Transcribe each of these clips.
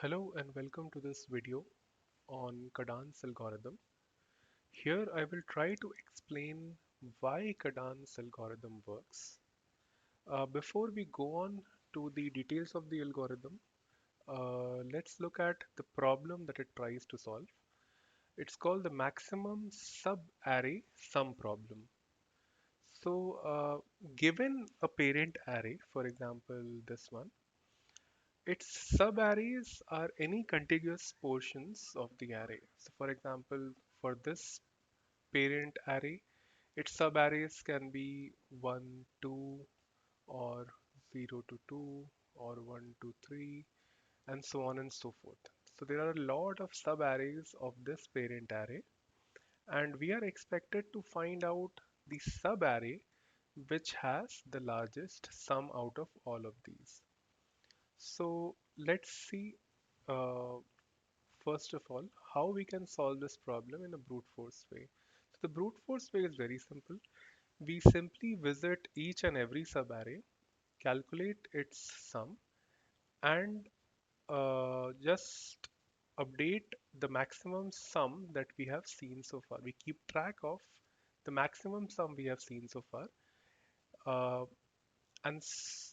Hello and welcome to this video on Kadans algorithm. Here I will try to explain why Kadans algorithm works. Before we go on to the details of the algorithm, let's look at the problem that it tries to solve. It's called the maximum sub-array sum problem. Given a parent array, for example, this one, its subarrays are any contiguous portions of the array. So for example, for this parent array, its subarrays can be 1, 2, or 0 to 2, or 1 to 3, and so on and so forth. So there are a lot of subarrays of this parent array, and we are expected to find out the subarray which has the largest sum out of all of these. So let's see uh, first of all, how we can solve this problem in a brute force way. So the brute force way is very simple. We simply visit each and every subarray, calculate its sum, and just update the maximum sum that we have seen so far. We keep track of the maximum sum we have seen so far. Uh, and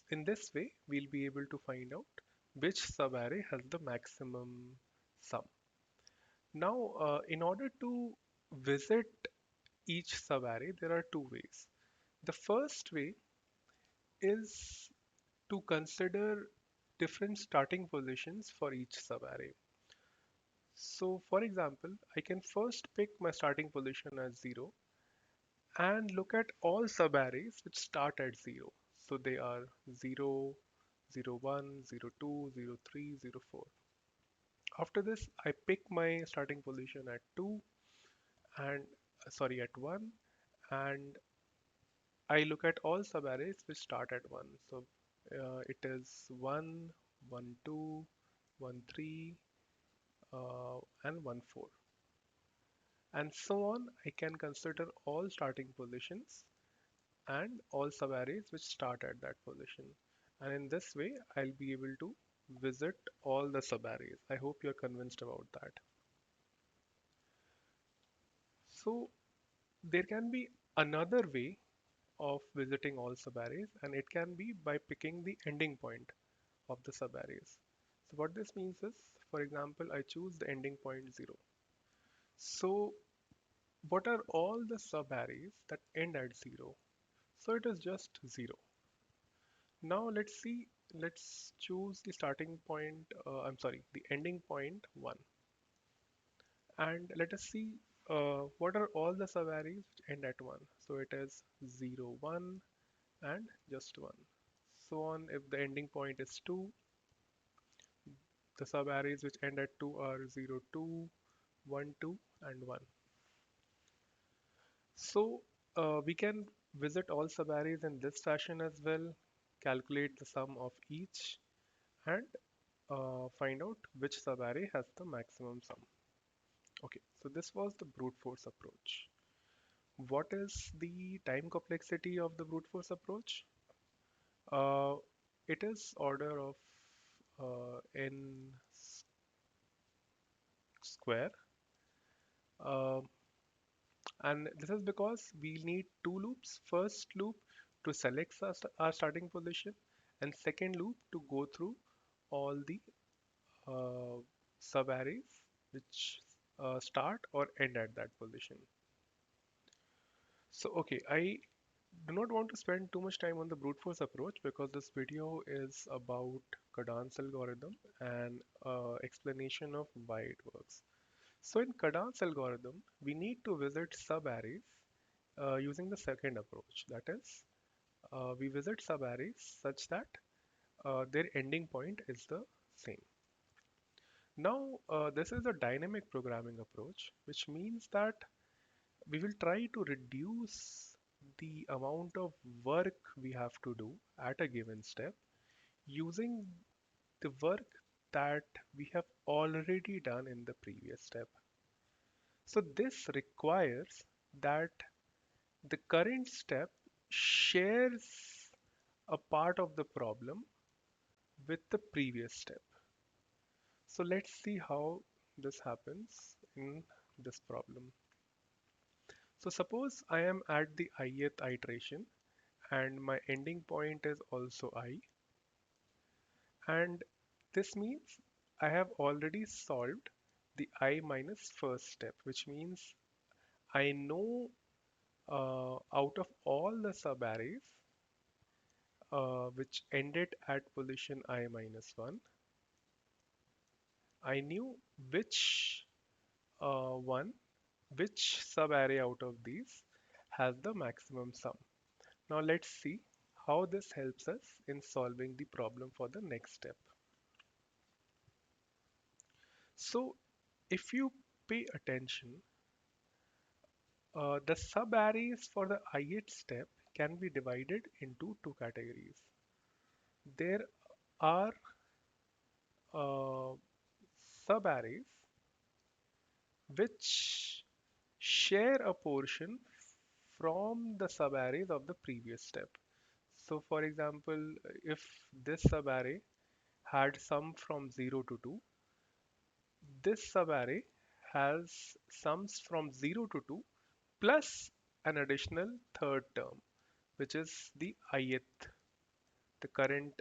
in this way, we'll be able to find out which subarray has the maximum sum. Now, in order to visit each subarray, there are two ways. The first way is to consider different starting positions for each subarray. So, for example, I can first pick my starting position as 0 and look at all subarrays which start at 0. So they are 0, 0, 1, 0, 2, 0, 3, 0, 4. After this, I pick my starting position at 2 and sorry at 1, and I look at all subarrays which start at 1. So it is 1, 1, 2, 1, 3, and 1, 4. And so on, I can consider all starting positions and all subarrays which start at that position. And in this way, I'll be able to visit all the subarrays. I hope you're convinced about that. So there can be another way of visiting all subarrays, and it can be by picking the ending point of the subarrays. So what this means is, for example, I choose the ending point 0. So what are all the subarrays that end at 0? So it is just 0. Now let's choose the starting point, I'm sorry, the ending point 1. And let us see what are all the subarrays which end at 1. So it is 0, 1, and just 1. So on, if the ending point is 2, the subarrays which end at 2 are 0, 2, 1, 2, and 1. So we can visit all subarrays in this fashion as well, calculate the sum of each, and find out which subarray has the maximum sum. Okay, so this was the brute force approach. What is the time complexity of the brute force approach? Uh, it is order of n square. Uh, and this is because we need two loops. First loop to select our starting position, and second loop to go through all the uh, subarrays which start or end at that position. So, okay, I do not want to spend too much time on the brute force approach because this video is about Kadans algorithm and explanation of why it works. So in Kadans algorithm, we need to visit subarrays using the second approach. That is, we visit subarrays such that their ending point is the same. Now, this is a dynamic programming approach, which means that we will try to reduce the amount of work we have to do at a given step using the work that we have already done in the previous step. So this requires that the current step shares a part of the problem with the previous step. So let's see how this happens in this problem. So suppose I am at the ith iteration and my ending point is also I, and this means I have already solved the I minus first step, which means I know out of all the subarrays which ended at position I minus 1, I knew which one, which subarray out of these has the maximum sum. Now let's see how this helps us in solving the problem for the next step. So if you pay attention, the subarrays for the ith step can be divided into two categories. There are uh, subarrays which share a portion from the subarrays of the previous step. So for example, if this subarray had sum from 0 to 2, this subarray has sums from 0 to 2 plus an additional third term, which is the ith, the current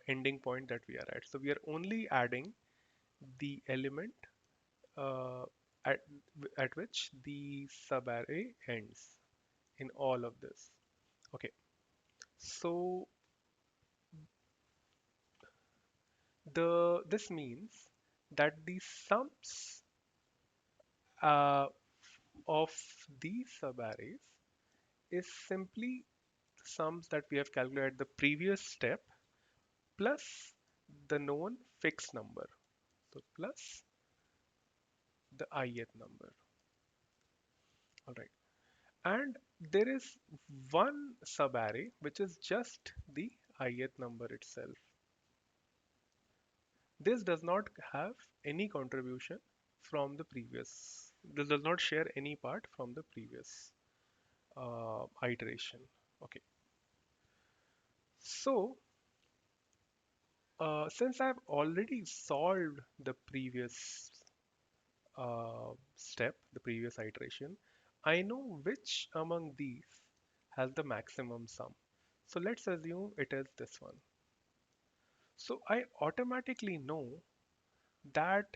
ending point that we are at. So we are only adding the element uh, at, at which the subarray ends in all of this. Okay, so this means that the sums uh, of these subarrays is simply sums that we have calculated the previous step plus the known fixed number. So plus the ith number. All right. And there is one subarray which is just the ith number itself. This does not have any contribution from the previous. This does not share any part from the previous iteration. Okay. So since I've already solved the previous step, the previous iteration, I know which among these has the maximum sum. So let's assume it is this one. So I automatically know that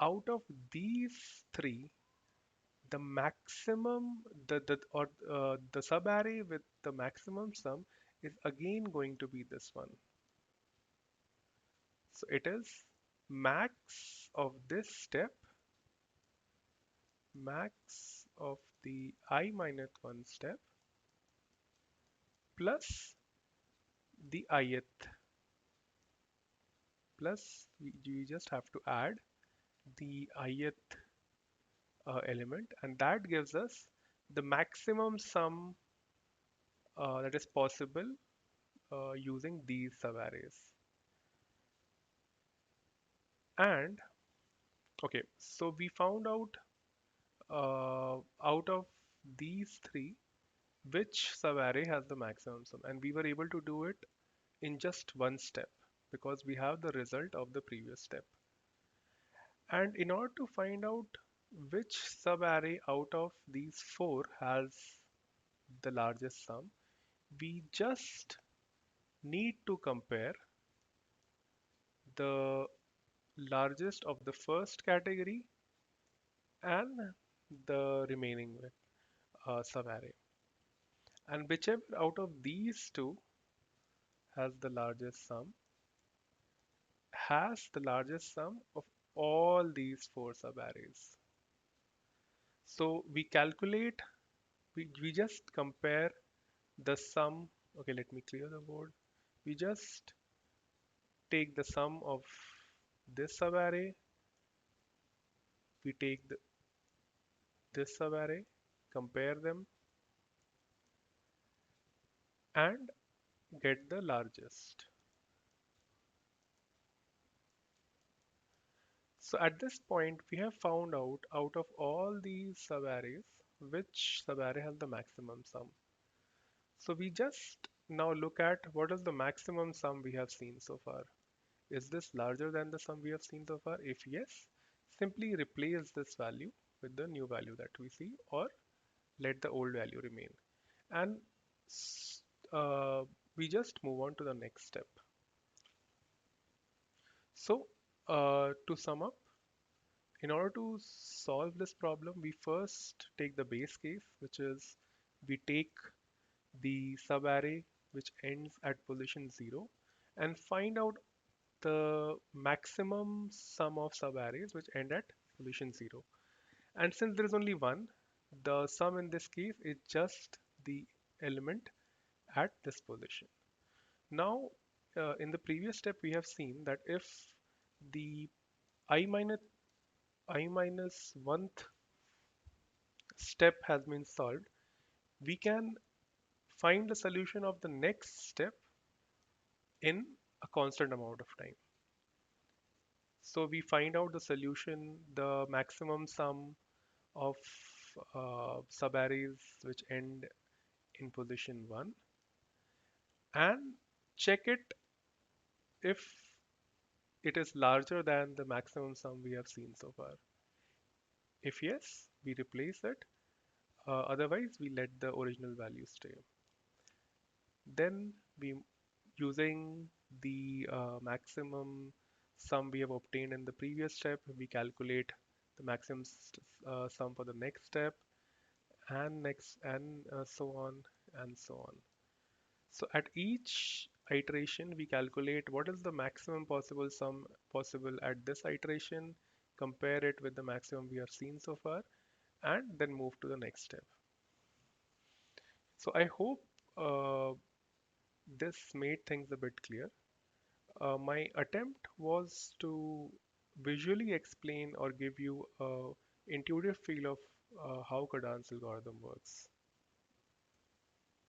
out of these three, the maximum, the subarray with the maximum sum is again going to be this one. So it is max of this step, max of the I minus 1 step plus the ith, plus we just have to add the ith element, and that gives us the maximum sum that is possible using these subarrays. And okay, so we found out of these three which subarray has the maximum sum, and we were able to do it in just one step because we have the result of the previous step. And in order to find out which subarray out of these four has the largest sum, we just need to compare the largest of the first category and the remaining subarray. And whichever out of these two has the largest sum has the largest sum of all these four subarrays. So we just compare the sum. Okay, let me clear the board. We just take the sum of this subarray, we take this subarray, compare them, and get the largest. So at this point, we have found out of all these subarrays, which subarray has the maximum sum. So we just now look at what is the maximum sum we have seen so far. Is this larger than the sum we have seen so far? If yes, simply replace this value with the new value that we see, or let the old value remain. And s- uh, we just move on to the next step. So, to sum up, in order to solve this problem, we first take the base case, which is we take the subarray which ends at position 0 and find out the maximum sum of subarrays which end at position 0. And since there is only one, the sum in this case is just the element at this position. Now, in the previous step, we have seen that if the I minus I minus one step has been solved, we can find the solution of the next step in a constant amount of time. So we find out the solution, the maximum sum of subarrays which end in position 1, and check it if it is larger than the maximum sum we have seen so far. If yes, we replace it. Otherwise, we let the original value stay. Then we, using the maximum sum we have obtained in the previous step, we calculate the maximum sum for the next step, and next, and so on and so on. So at each iteration, we calculate what is the maximum possible sum possible at this iteration, compare it with the maximum we have seen so far, and then move to the next step. So I hope this made things a bit clear. My attempt was to visually explain or give you a intuitive feel of how Cardan's algorithm works.